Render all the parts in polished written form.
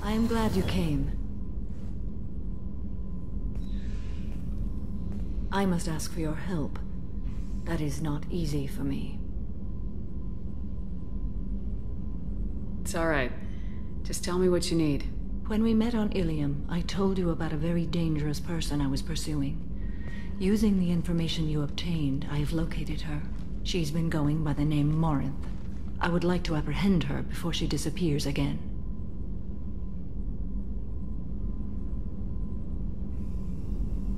I am glad you came. I must ask for your help. That is not easy for me. It's alright. Just tell me what you need. When we met on Ilium, I told you about a very dangerous person I was pursuing. Using the information you obtained, I have located her. She's been going by the name Morinth. I would like to apprehend her before she disappears again.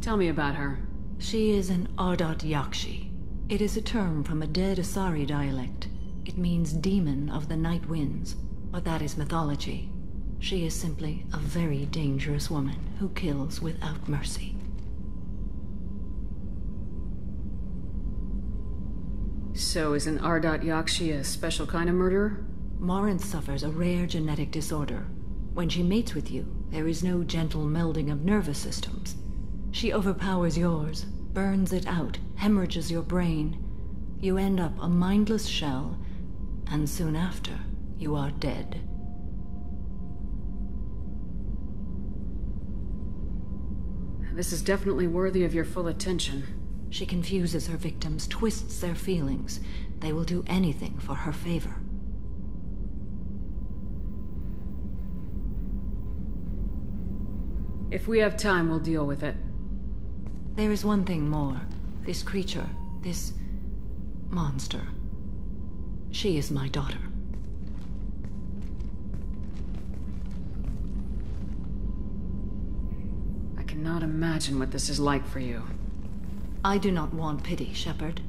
Tell me about her. She is an Ardat Yakshi. It is a term from a dead Asari dialect. It means demon of the night winds, but that is mythology. She is simply a very dangerous woman who kills without mercy. So is an Ardat Yakshi a special kind of murderer? Morinth suffers a rare genetic disorder. When she mates with you, there is no gentle melding of nervous systems. She overpowers yours, burns it out, hemorrhages your brain. You end up a mindless shell, and soon after, you are dead. This is definitely worthy of your full attention. She confuses her victims, twists their feelings. They will do anything for her favor. If we have time, we'll deal with it. There is one thing more. This creature, this monster. She is my daughter. I cannot imagine what this is like for you. I do not want pity, Shepard.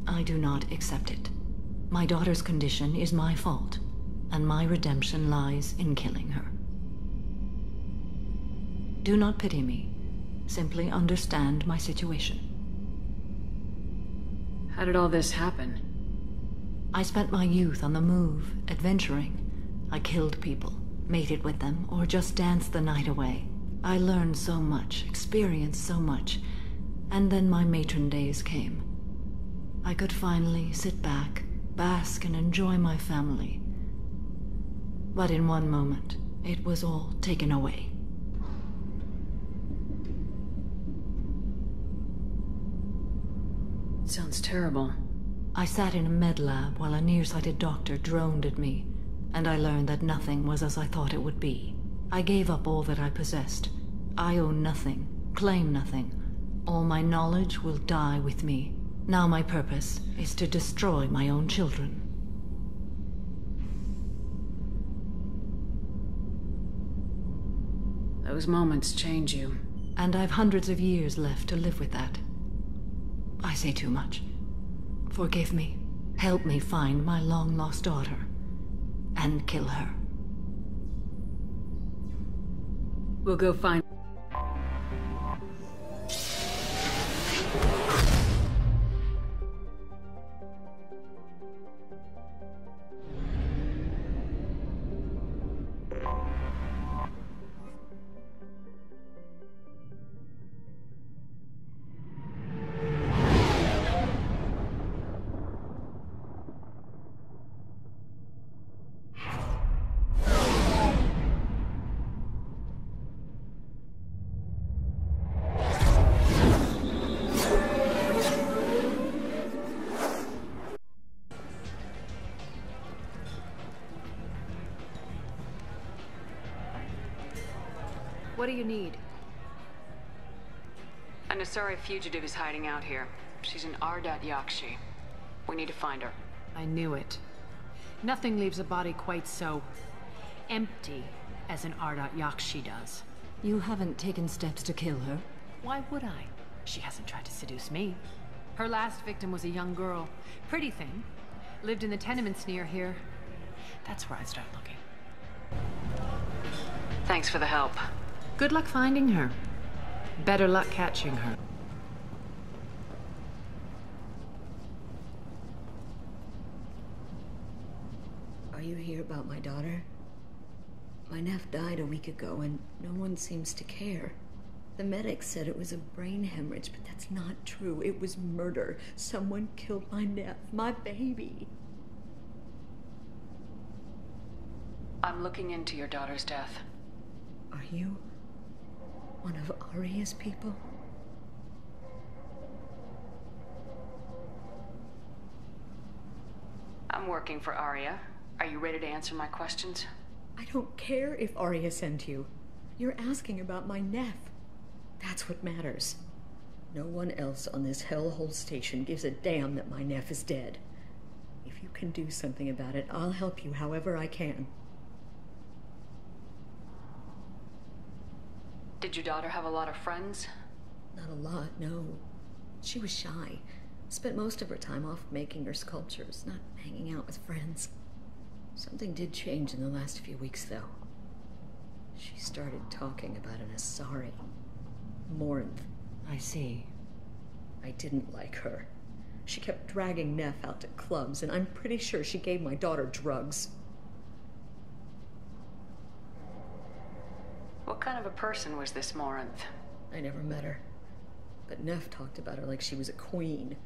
I do not accept it. My daughter's condition is my fault, and my redemption lies in killing her. Do not pity me. Simply understand my situation. How did all this happen? I spent my youth on the move, adventuring. I killed people, mated with them, or just danced the night away. I learned so much, experienced so much, and then my matron days came. I could finally sit back, bask and enjoy my family. But in one moment, it was all taken away. Sounds terrible. I sat in a med lab while a nearsighted doctor droned at me, and I learned that nothing was as I thought it would be. I gave up all that I possessed. I own nothing, claim nothing. All my knowledge will die with me. Now my purpose is to destroy my own children. Those moments change you. And I've hundreds of years left to live with that. I say too much. Forgive me. Help me find my long-lost daughter. And kill her. We'll go find... What do you need? An Asari fugitive is hiding out here. She's an Ardat Yakshi. We need to find her. I knew it. Nothing leaves a body quite so empty as an Ardat Yakshi does. You haven't taken steps to kill her? Why would I? She hasn't tried to seduce me. Her last victim was a young girl. Pretty thing. Lived in the tenements near here. That's where I'd start looking. Thanks for the help. Good luck finding her. Better luck catching her. Are you here about my daughter? My nephew died a week ago and no one seems to care. The medics said it was a brain hemorrhage, but that's not true. It was murder. Someone killed my nephew, my baby. I'm looking into your daughter's death. Are you one of Aria's people? I'm working for Aria. Are you ready to answer my questions? I don't care if Aria sent you. You're asking about my nephew. That's what matters. No one else on this hellhole station gives a damn that my nephew is dead. If you can do something about it, I'll help you however I can. Did your daughter have a lot of friends? Not a lot, no. She was shy. Spent most of her time off making her sculptures, not hanging out with friends. Something did change in the last few weeks, though. She started talking about an Asari. Morinth. I see. I didn't like her. She kept dragging Neff out to clubs, and I'm pretty sure she gave my daughter drugs. What kind of a person was this Morinth? I never met her. But Neff talked about her like she was a queen.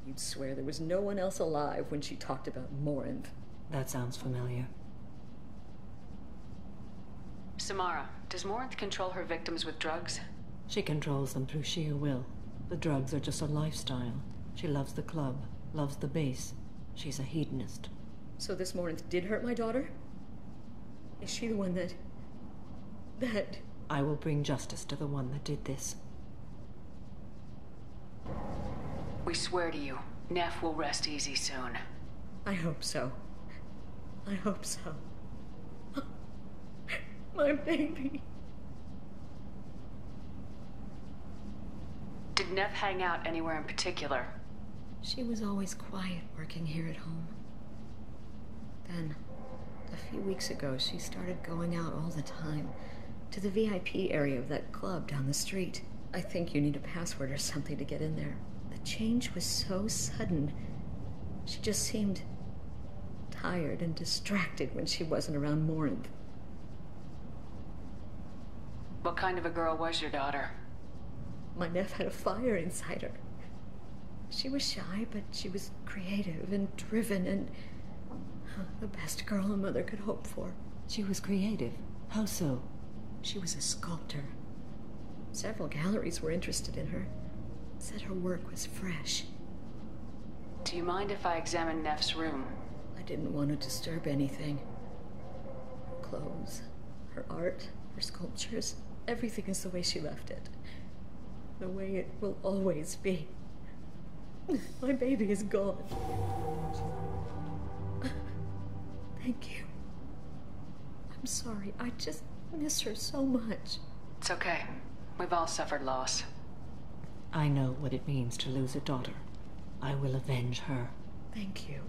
You'd swear there was no one else alive when she talked about Morinth. That sounds familiar. Samara, does Morinth control her victims with drugs? She controls them through sheer will. The drugs are just a lifestyle. She loves the club, loves the base. She's a hedonist. So this Morinth did hurt my daughter? Is she the one that... I will bring justice to the one that did this. We swear to you, Neff will rest easy soon. I hope so. I hope so. My baby. Did Neff hang out anywhere in particular? She was always quiet working here at home. Then, a few weeks ago, she started going out all the time to the VIP area of that club down the street. I think you need a password or something to get in there. The change was so sudden. She just seemed tired and distracted when she wasn't around Morinth. What kind of a girl was your daughter? My nephew had a fire inside her. She was shy, but she was creative and driven and the best girl a mother could hope for. She was creative. How so? She was a sculptor. Several galleries were interested in her. Said her work was fresh. Do you mind if I examine Neff's room? I didn't want to disturb anything. Her clothes, her art, her sculptures, everything is the way she left it. The way it will always be. My baby is gone. Thank you. I'm sorry. I just miss her so much. It's okay. We've all suffered loss. I know what it means to lose a daughter. I will avenge her. Thank you.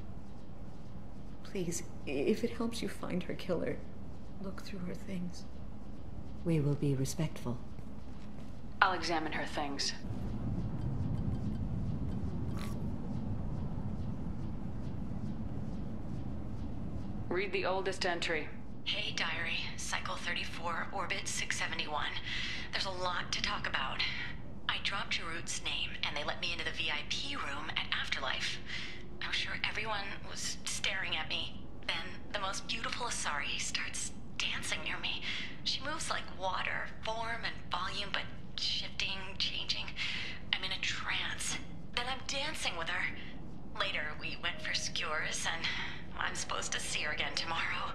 Please, if it helps you find her killer, look through her things. We will be respectful. I'll examine her things. Read the oldest entry. Hey, Diary. Cycle 34, Orbit 671. There's a lot to talk about. I dropped your root's name, and they let me into the VIP room at Afterlife. I was sure everyone was staring at me. Then the most beautiful Asari starts dancing near me. She moves like water, form and volume, but shifting, changing. I'm in a trance. Then I'm dancing with her. Later, we went for skewers, and I'm supposed to see her again tomorrow.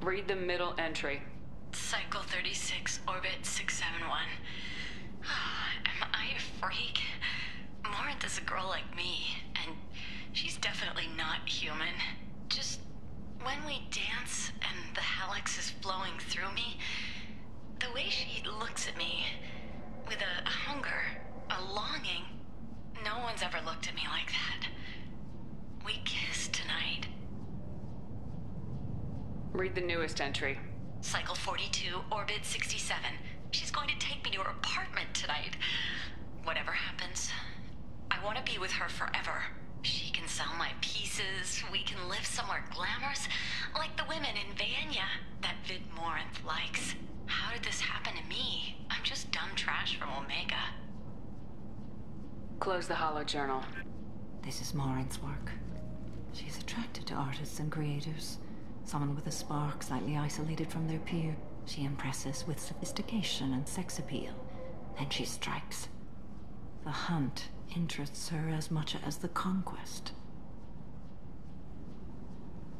Read the middle entry. Cycle 36, Orbit 671. Am I a freak? Morinth is a girl like me, and she's definitely not human. Just when we dance and the hallex is flowing through me, the way she looks at me, with a hunger, a longing, no one's ever looked at me like that. We kissed tonight. Read the newest entry. Cycle 42, Orbit 67. She's going to take me to her apartment tonight. Whatever happens, I want to be with her forever. She can sell my pieces, we can live somewhere glamorous, like the women in Vanya that Vid Morinth likes. How did this happen to me? I'm just dumb trash from Omega. Close the hollow journal. This is Morinth's work. She's attracted to artists and creators. Someone with a spark, slightly isolated from their peer. She impresses with sophistication and sex appeal. Then she strikes. The hunt interests her as much as the conquest.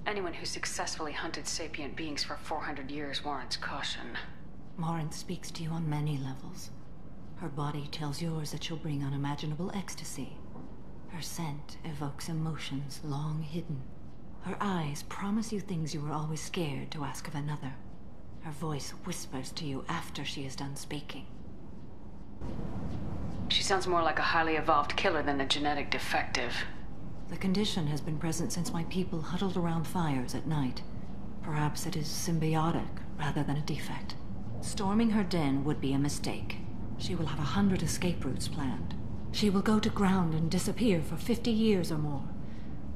Anyone who successfully hunted sapient beings for 400 years warrants caution. Morinth speaks to you on many levels. Her body tells yours that she'll bring unimaginable ecstasy. Her scent evokes emotions long hidden. Her eyes promise you things you were always scared to ask of another. Her voice whispers to you after she is done speaking. She sounds more like a highly evolved killer than a genetic defective. The condition has been present since my people huddled around fires at night. Perhaps it is symbiotic rather than a defect. Storming her den would be a mistake. She will have 100 escape routes planned. She will go to ground and disappear for 50 years or more.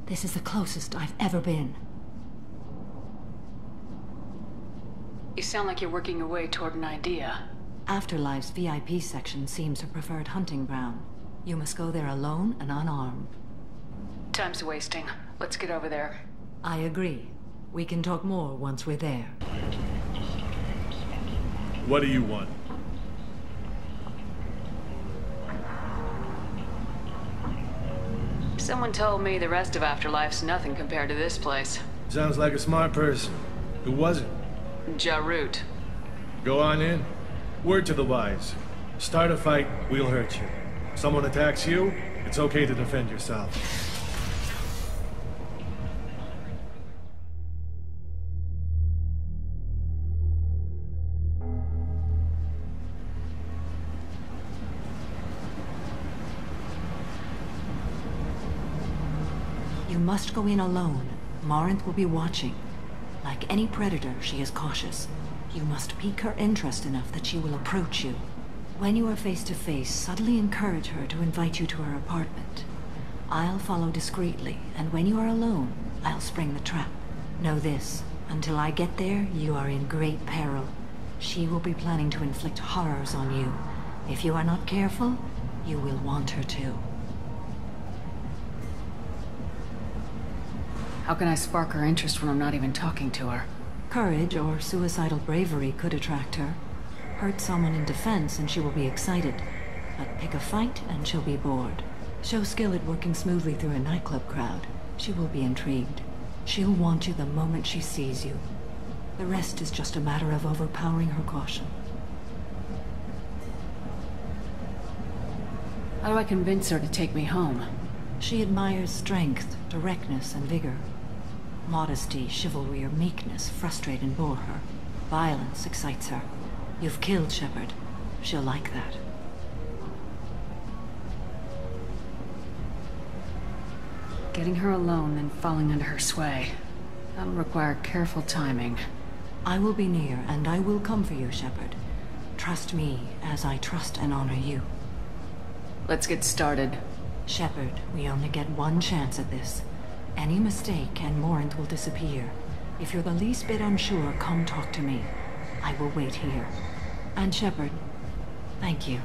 This is the closest I've ever been. You sound like you're working your way toward an idea. Afterlife's VIP section seems her preferred hunting ground. You must go there alone and unarmed. Time's wasting. Let's get over there. I agree. We can talk more once we're there. What do you want? Someone told me the rest of Afterlife's nothing compared to this place. Sounds like a smart person. Who was it? Jarut. Go on in. Word to the wise. Start a fight, we'll hurt you. Someone attacks you, it's okay to defend yourself. You must go in alone. Morinth will be watching. Like any predator, she is cautious. You must pique her interest enough that she will approach you. When you are face to face, subtly encourage her to invite you to her apartment. I'll follow discreetly, and when you are alone, I'll spring the trap. Know this, until I get there, you are in great peril. She will be planning to inflict horrors on you. If you are not careful, you will want her to. How can I spark her interest when I'm not even talking to her? Courage or suicidal bravery could attract her. Hurt someone in defense and she will be excited. But pick a fight and she'll be bored. Show skill at working smoothly through a nightclub crowd. She will be intrigued. She'll want you the moment she sees you. The rest is just a matter of overpowering her caution. How do I convince her to take me home? She admires strength, directness, and vigor. Modesty, chivalry, or meekness frustrate and bore her. Violence excites her. You've killed Shepard. She'll like that. Getting her alone and falling under her sway. That'll require careful timing. I will be near, and I will come for you, Shepard. Trust me, as I trust and honor you. Let's get started. Shepard, we only get one chance at this. Any mistake and Morinth will disappear. If you're the least bit unsure, come talk to me. I will wait here. And Shepard, thank you.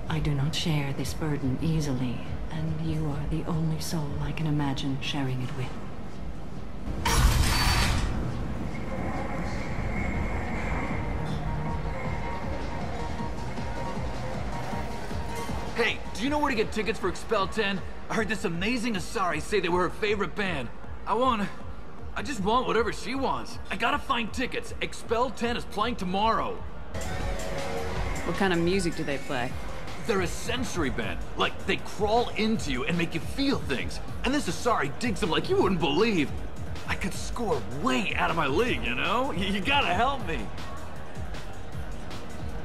I do not share this burden easily, and you are the only soul I can imagine sharing it with. Hey, do you know where to get tickets for Expel 10? I heard this amazing Asari say they were her favorite band. I just want whatever she wants. I gotta find tickets. Expel 10 is playing tomorrow. What kind of music do they play? They're a sensory band. Like, they crawl into you and make you feel things. And this Asari digs them like you wouldn't believe. I could score way out of my league, you know? You gotta help me.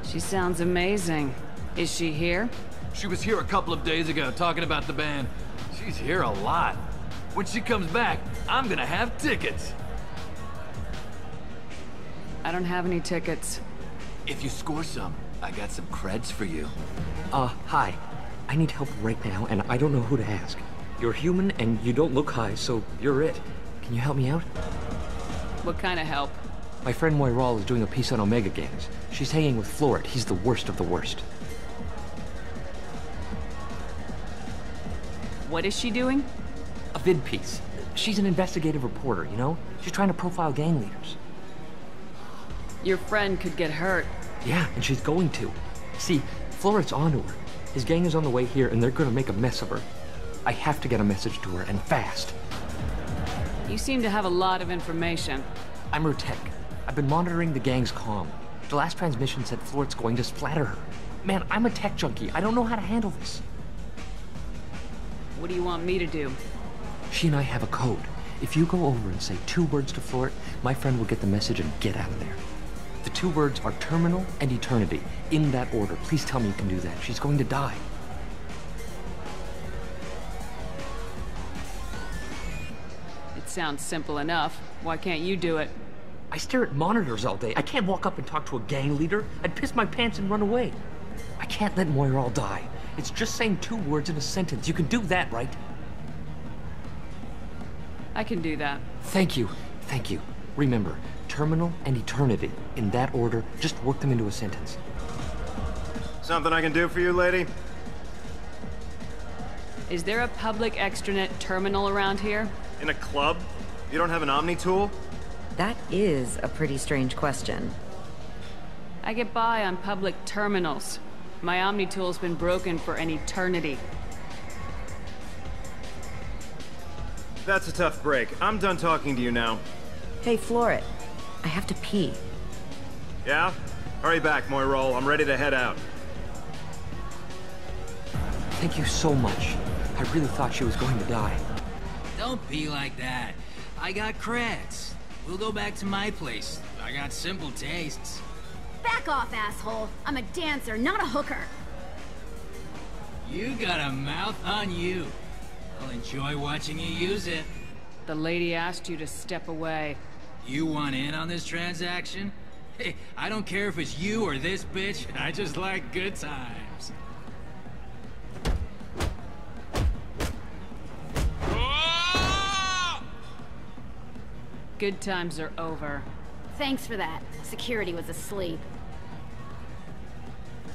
She sounds amazing. Is she here? She was here a couple of days ago talking about the band. She's here a lot. When she comes back, I'm gonna have tickets. I don't have any tickets. If you score some, I got some creds for you. Hi. I need help right now, and I don't know who to ask. You're human, and you don't look high, so you're it. Can you help me out? What kind of help? My friend Moiral is doing a piece on Omega Gangs. She's hanging with Florid. He's the worst of the worst. What is she doing? A vid piece. She's an investigative reporter, you know? She's trying to profile gang leaders. Your friend could get hurt. Yeah, and she's going to. See, Floret's onto her. His gang is on the way here, and they're gonna make a mess of her. I have to get a message to her, and fast. You seem to have a lot of information. I'm her tech. I've been monitoring the gang's comm. The last transmission said Floret's going to splatter her. Man, I'm a tech junkie. I don't know how to handle this. What do you want me to do? She and I have a code. If you go over and say 2 words to Floret, my friend will get the message and get out of there. The 2 words are terminal and eternity. In that order. Please tell me you can do that. She's going to die. It sounds simple enough. Why can't you do it? I stare at monitors all day. I can't walk up and talk to a gang leader. I'd piss my pants and run away. I can't let Moira all die. It's just saying 2 words in a sentence. You can do that, right? I can do that. Thank you. Thank you. Remember, terminal and eternity. In that order, just work them into a sentence. Something I can do for you, lady? Is there a public extranet terminal around here? In a club? You don't have an Omni tool? That is a pretty strange question. I get by on public terminals. My Omni tool's been broken for an eternity. That's a tough break. I'm done talking to you now. Hey, Floret. I have to pee. Yeah? Hurry back, Moira. I'm ready to head out. Thank you so much. I really thought she was going to die. Don't be like that. I got creds. We'll go back to my place. I got simple tastes. Back off, asshole. I'm a dancer, not a hooker. You got a mouth on you. I'll enjoy watching you use it. The lady asked you to step away. You want in on this transaction? Hey, I don't care if it's you or this bitch. I just like good times. Good times are over. Thanks for that. Security was asleep.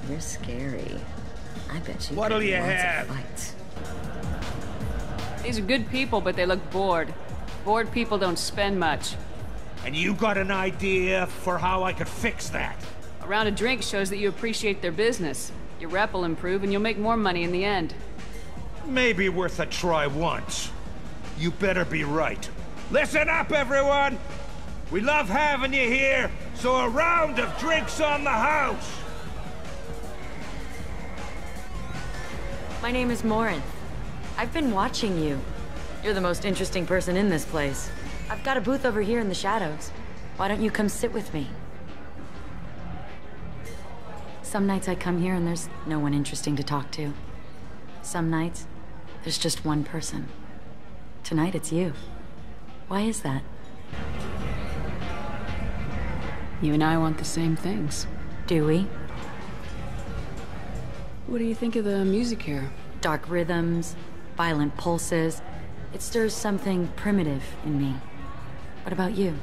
You're scary. I bet you What'll could you lots of have? fights. These are good people, but they look bored. Bored people don't spend much. And you got an idea for how I could fix that? A round of drinks shows that you appreciate their business. Your rep will improve and you'll make more money in the end. Maybe worth a try once. You better be right. Listen up, everyone! We love having you here, so a round of drinks on the house! My name is Morin. I've been watching you. You're the most interesting person in this place. I've got a booth over here in the shadows. Why don't you come sit with me? Some nights I come here and there's no one interesting to talk to. Some nights, there's just one person. Tonight it's you. Why is that? You and I want the same things. Do we? What do you think of the music here? Dark rhythms, violent pulses. It stirs something primitive in me. What about you?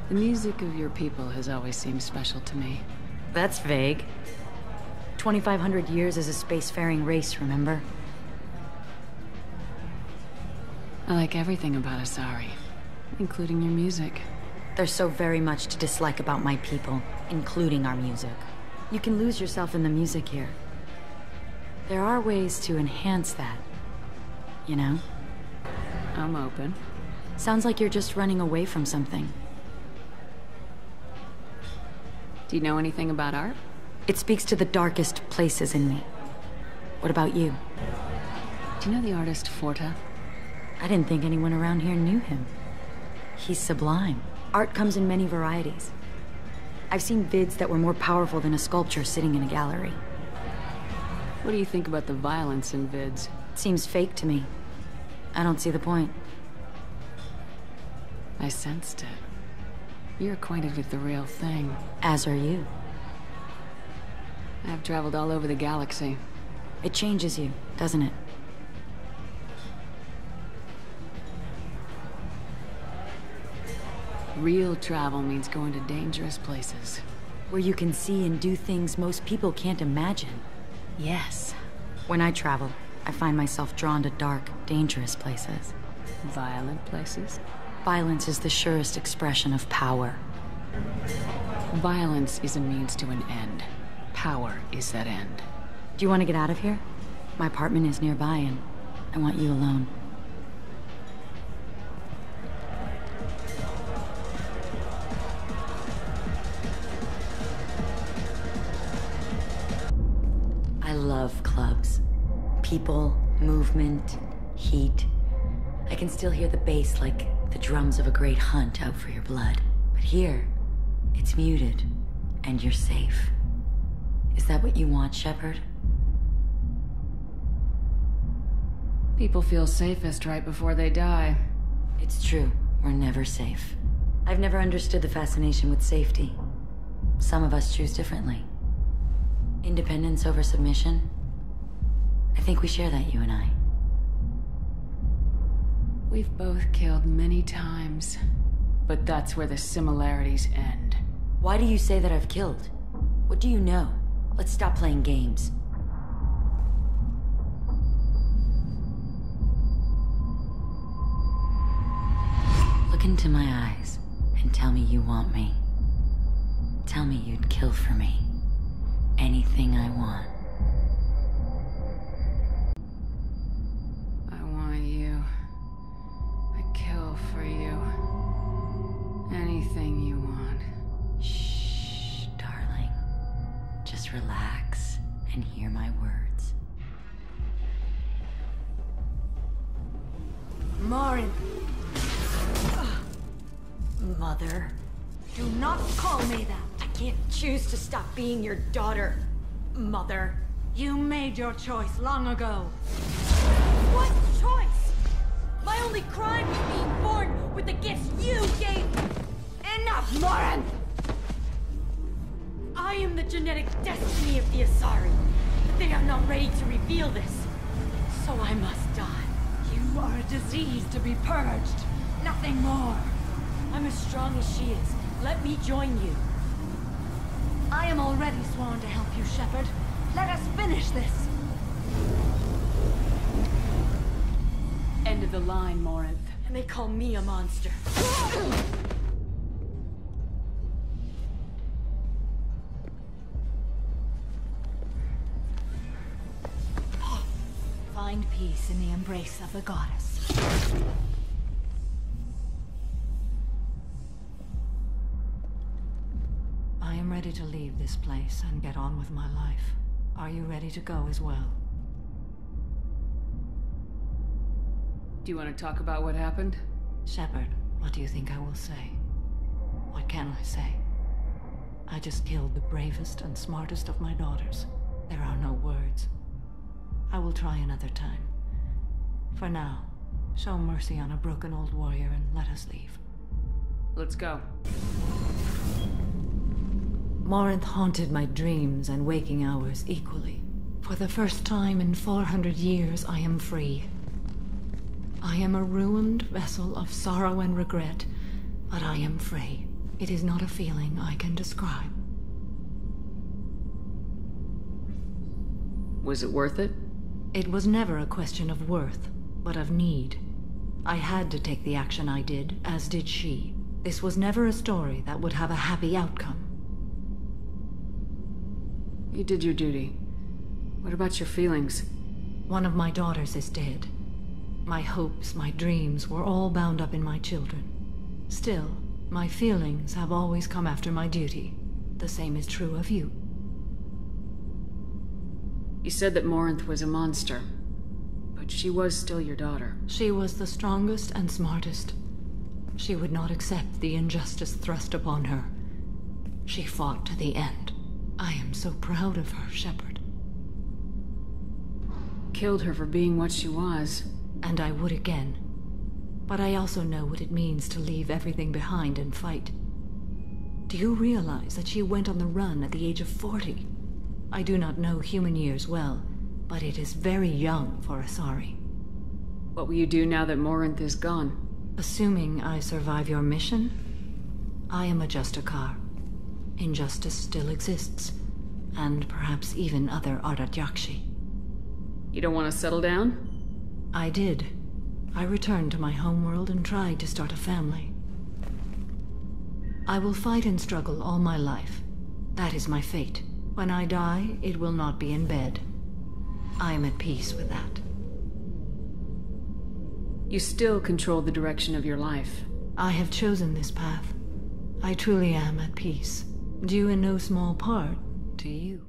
The music of your people has always seemed special to me. That's vague. 2,500 years as a spacefaring race, remember? I like everything about Asari, including your music. There's so very much to dislike about my people, including our music. You can lose yourself in the music here. There are ways to enhance that, you know? I'm open. Sounds like you're just running away from something. Do you know anything about art? It speaks to the darkest places in me. What about you? Do you know the artist Forta? I didn't think anyone around here knew him. He's sublime. Art comes in many varieties. I've seen vids that were more powerful than a sculpture sitting in a gallery. What do you think about the violence in vids? It seems fake to me. I don't see the point. I sensed it. You're acquainted with the real thing. As are you. I've traveled all over the galaxy. It changes you, doesn't it? Real travel means going to dangerous places. Where you can see and do things most people can't imagine. Yes. When I travel, I find myself drawn to dark, dangerous places. Violent places? Violence is the surest expression of power. Violence is a means to an end. Power is that end. Do you want to get out of here? My apartment is nearby and I want you alone. I love clubs. People, movement, heat. I can still hear the bass like the drums of a great hunt out for your blood. But here, it's muted, and you're safe. Is that what you want, Shepard? People feel safest right before they die. It's true. We're never safe. I've never understood the fascination with safety. Some of us choose differently. Independence over submission? I think we share that, you and I. We've both killed many times, but that's where the similarities end. Why do you say that I've killed? What do you know? Let's stop playing games. Look into my eyes and tell me you want me. Tell me you'd kill for me. Anything I want. I want you. I'd kill for you. Anything you want. Shh, darling. Just relax and hear my words. Marin! Mother. Do not call me that! I can't choose to stop being your daughter, Mother. You made your choice long ago. What choice? My only crime was being born with the gifts you gave me. Enough, Marin! I am the genetic destiny of the Asari, but they are not ready to reveal this. So I must die. You are a disease to be purged. Nothing more. I'm as strong as she is. Let me join you. I am already sworn to help you, Shepard. Let us finish this. End of the line, Morinth. And they call me a monster. Find peace in the embrace of the goddess. I am ready to leave this place and get on with my life. Are you ready to go as well? Do you want to talk about what happened? Shepard, what do you think I will say? What can I say? I just killed the bravest and smartest of my daughters. There are no words. I will try another time. For now, show mercy on a broken old warrior and let us leave. Let's go. Morinth haunted my dreams and waking hours equally. For the first time in 400 years, I am free. I am a ruined vessel of sorrow and regret, but I am free. It is not a feeling I can describe. Was it worth it? It was never a question of worth, but of need. I had to take the action I did, as did she. This was never a story that would have a happy outcome. You did your duty. What about your feelings? One of my daughters is dead. My hopes, my dreams were all bound up in my children. Still, my feelings have always come after my duty. The same is true of you. You said that Morinth was a monster, but she was still your daughter. She was the strongest and smartest. She would not accept the injustice thrust upon her. She fought to the end. I am so proud of her, Shepard. Killed her for being what she was. And I would again. But I also know what it means to leave everything behind and fight. Do you realize that she went on the run at the age of 40? I do not know human years well, but it is very young for Asari. What will you do now that Morinth is gone? Assuming I survive your mission, I am a Justicar. Injustice still exists, and perhaps even other Ardat Yakshi. You don't want to settle down? I did. I returned to my homeworld and tried to start a family. I will fight and struggle all my life. That is my fate. When I die, it will not be in bed. I am at peace with that. You still control the direction of your life. I have chosen this path. I truly am at peace, due in no small part to you.